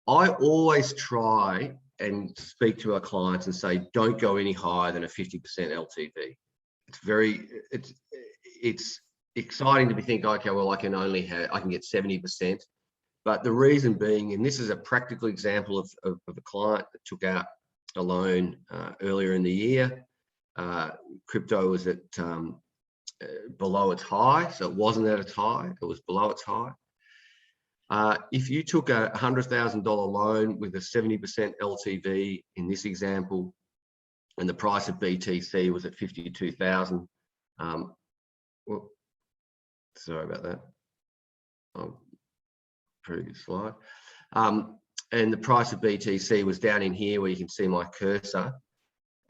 I always try and speak to our clients and say, don't go any higher than a 50% LTV. It's exciting to be thinking, okay, well, I can get 70%. But the reason being, and this is a practical example of a client that took out a loan earlier in the year. Crypto was at below its high, so it wasn't at its high, it was below its high. If you took a $100,000 loan with a 70% LTV in this example, and the price of BTC was at 52,000, well, sorry about that. Previous slide. And the price of BTC was down in here where you can see my cursor.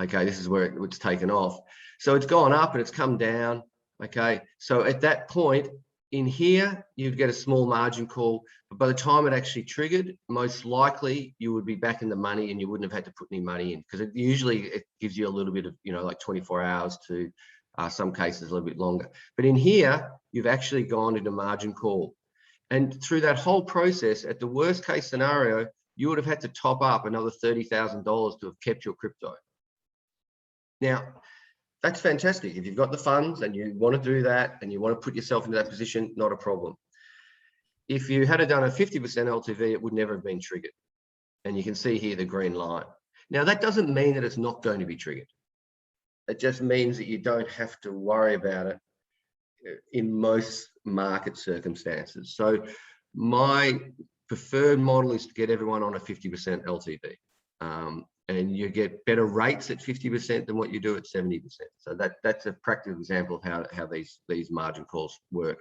Okay, this is where it's taken off. So it's gone up and it's come down. Okay, so at that point in here, you'd get a small margin call, but by the time it actually triggered, most likely you would be back in the money and you wouldn't have had to put any money in, because it gives you a little bit of, like 24 hours to some cases a little bit longer. But in here, you've actually gone into margin call. And through that whole process, at the worst case scenario, you would have had to top up another $30,000 to have kept your crypto. Now, that's fantastic. If you've got the funds and you want to do that and you want to put yourself into that position, not a problem. If you had done a 50% LTV, it would never have been triggered. And you can see here the green line. Now, that doesn't mean that it's not going to be triggered. It just means that you don't have to worry about it in most market circumstances. So my preferred model is to get everyone on a 50% LTV. And you get better rates at 50% than what you do at 70%. So that's a practical example of how these margin calls work.